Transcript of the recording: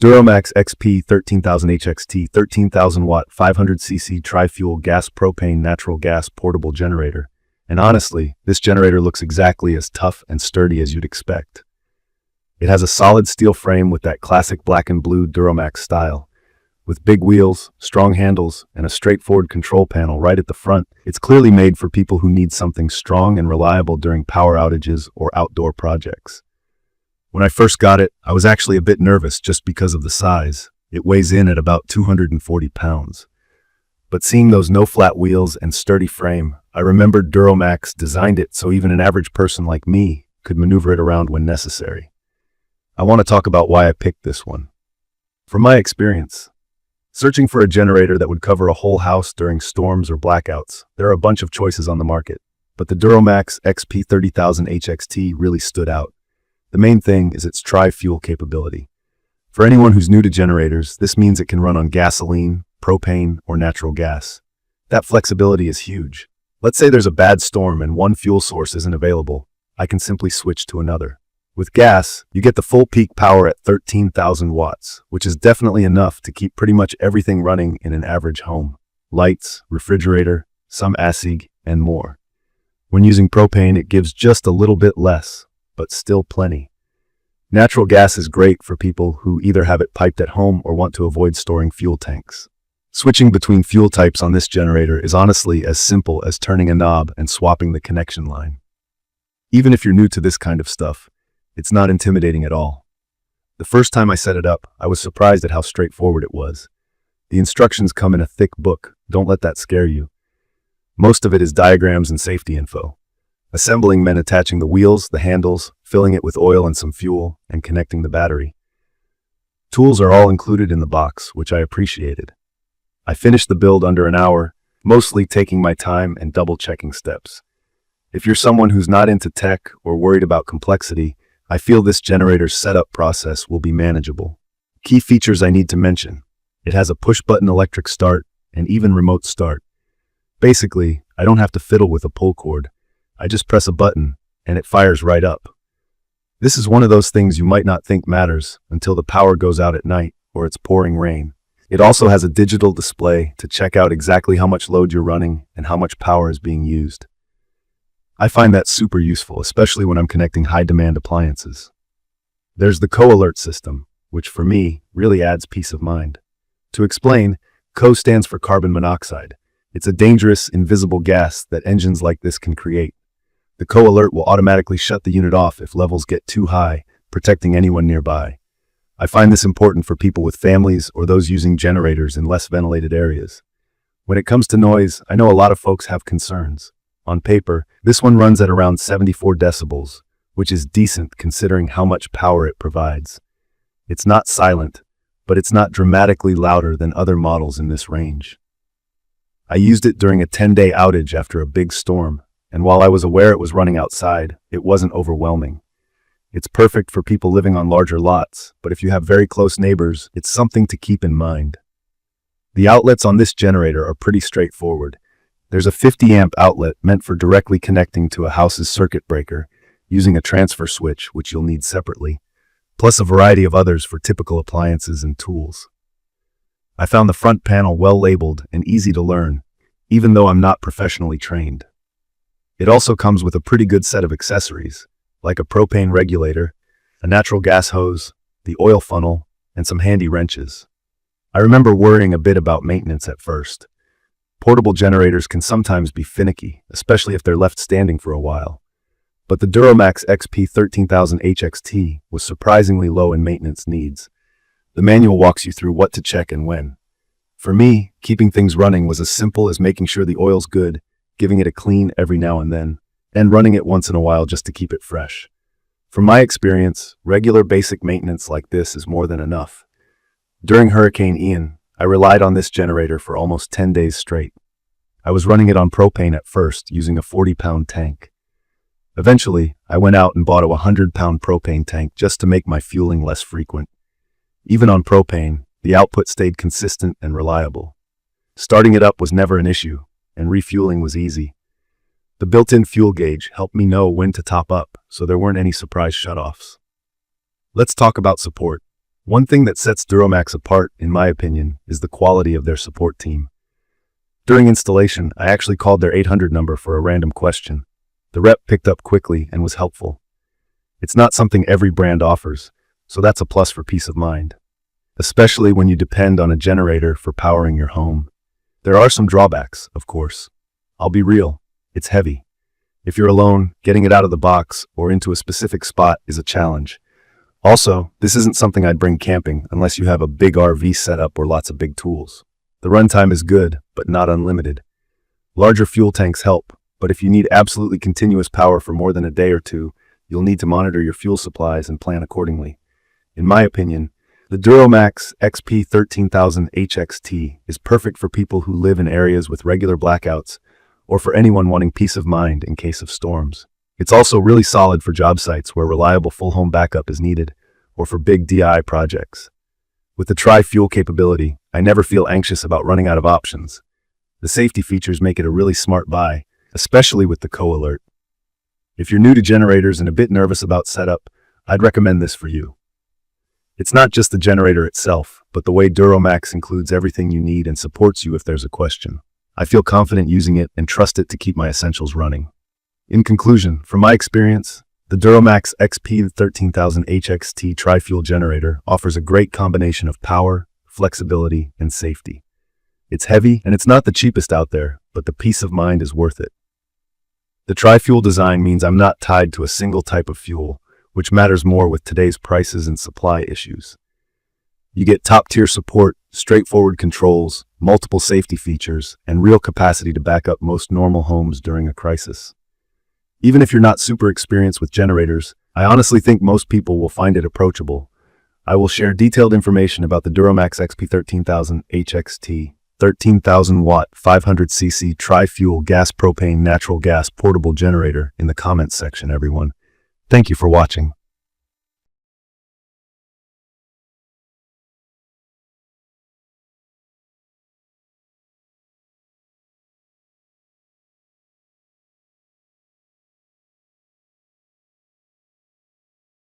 DuroMax XP13000HXT 13,000 watt 500cc Tri Fuel gas propane natural gas portable generator. And honestly, this generator looks exactly as tough and sturdy as you'd expect. It has a solid steel frame with that classic black and blue DuroMax style. With big wheels, strong handles, and a straightforward control panel right at the front, it's clearly made for people who need something strong and reliable during power outages or outdoor projects. When I first got it, I was actually a bit nervous just because of the size. It weighs in at about 240 pounds. But seeing those no-flat wheels and sturdy frame, I remembered DuroMax designed it so even an average person like me could maneuver it around when necessary. I want to talk about why I picked this one. From my experience, searching for a generator that would cover a whole house during storms or blackouts, there are a bunch of choices on the market, but the DuroMax XP13000HXT really stood out. The main thing is its Tri Fuel capability. For anyone who's new to generators, this means it can run on gasoline, propane, or natural gas. That flexibility is huge. Let's say there's a bad storm and one fuel source isn't available. I can simply switch to another. With gas, you get the full peak power at 13,000 watts, which is definitely enough to keep pretty much everything running in an average home. Lights, refrigerator, some ASIG, and more. When using propane, it gives just a little bit less, but still plenty. Natural gas is great for people who either have it piped at home or want to avoid storing fuel tanks. Switching between fuel types on this generator is honestly as simple as turning a knob and swapping the connection line. Even if you're new to this kind of stuff, it's not intimidating at all. The first time I set it up, I was surprised at how straightforward it was. The instructions come in a thick book, don't let that scare you. Most of it is diagrams and safety info. Assembling meant attaching the wheels, the handles, filling it with oil and some fuel, and connecting the battery. Tools are all included in the box, which I appreciated. I finished the build under an hour, mostly taking my time and double-checking steps. If you're someone who's not into tech or worried about complexity, I feel this generator's setup process will be manageable. Key features I need to mention. It has a push-button electric start and even remote start. Basically, I don't have to fiddle with a pull cord. I just press a button, and it fires right up. This is one of those things you might not think matters until the power goes out at night or it's pouring rain. It also has a digital display to check out exactly how much load you're running and how much power is being used. I find that super useful, especially when I'm connecting high-demand appliances. There's the Co-Alert system, which for me really adds peace of mind. To explain, CO stands for carbon monoxide. It's a dangerous, invisible gas that engines like this can create. The Co-Alert will automatically shut the unit off if levels get too high, protecting anyone nearby. I find this important for people with families or those using generators in less ventilated areas. When it comes to noise, I know a lot of folks have concerns. On paper, this one runs at around 74 decibels, which is decent considering how much power it provides. It's not silent, but it's not dramatically louder than other models in this range. I used it during a 10-day outage after a big storm, and while I was aware it was running outside, it wasn't overwhelming. It's perfect for people living on larger lots, but if you have very close neighbors, it's something to keep in mind. The outlets on this generator are pretty straightforward. There's a 50-amp outlet meant for directly connecting to a house's circuit breaker, using a transfer switch, which you'll need separately, plus a variety of others for typical appliances and tools. I found the front panel well labeled and easy to learn, even though I'm not professionally trained. It also comes with a pretty good set of accessories, like a propane regulator, a natural gas hose, the oil funnel, and some handy wrenches. I remember worrying a bit about maintenance at first. Portable generators can sometimes be finicky, especially if they're left standing for a while. But the DuroMax XP13000HXT was surprisingly low in maintenance needs. The manual walks you through what to check and when. For me, keeping things running was as simple as making sure the oil's good, giving it a clean every now and then, and running it once in a while just to keep it fresh. From my experience, regular basic maintenance like this is more than enough. During Hurricane Ian, I relied on this generator for almost 10 days straight. I was running it on propane at first, using a 40-pound tank. Eventually, I went out and bought a 100-pound propane tank just to make my fueling less frequent. Even on propane, the output stayed consistent and reliable. Starting it up was never an issue, and refueling was easy. The built-in fuel gauge helped me know when to top up, so there weren't any surprise shutoffs. Let's talk about support. One thing that sets DuroMax apart, in my opinion, is the quality of their support team. During installation, I actually called their 800 number for a random question. The rep picked up quickly and was helpful. It's not something every brand offers, so that's a plus for peace of mind, especially when you depend on a generator for powering your home. There are some drawbacks, of course. I'll be real, it's heavy. If you're alone, getting it out of the box or into a specific spot is a challenge. Also, this isn't something I'd bring camping unless you have a big RV setup or lots of big tools. The runtime is good, but not unlimited. Larger fuel tanks help, but if you need absolutely continuous power for more than a day or two, you'll need to monitor your fuel supplies and plan accordingly. In my opinion, the DuroMax XP13000HXT is perfect for people who live in areas with regular blackouts or for anyone wanting peace of mind in case of storms. It's also really solid for job sites where reliable full home backup is needed or for big DI projects. With the Tri Fuel capability, I never feel anxious about running out of options. The safety features make it a really smart buy, especially with the co-alert. If you're new to generators and a bit nervous about setup, I'd recommend this for you. It's not just the generator itself, but the way DuroMax includes everything you need and supports you if there's a question. I feel confident using it and trust it to keep my essentials running. In conclusion, from my experience, the DuroMax XP13000HXT Tri Fuel generator offers a great combination of power, flexibility, and safety. It's heavy and it's not the cheapest out there, but the peace of mind is worth it. The Tri Fuel design means I'm not tied to a single type of fuel, which matters more with today's prices and supply issues. You get top-tier support, straightforward controls, multiple safety features, and real capacity to back up most normal homes during a crisis. Even if you're not super experienced with generators, I honestly think most people will find it approachable. I will share detailed information about the DuroMax XP13000HXT 13,000-watt 500cc Tri Fuel gas propane natural gas portable generator in the comments section, everyone. Thank you for watching.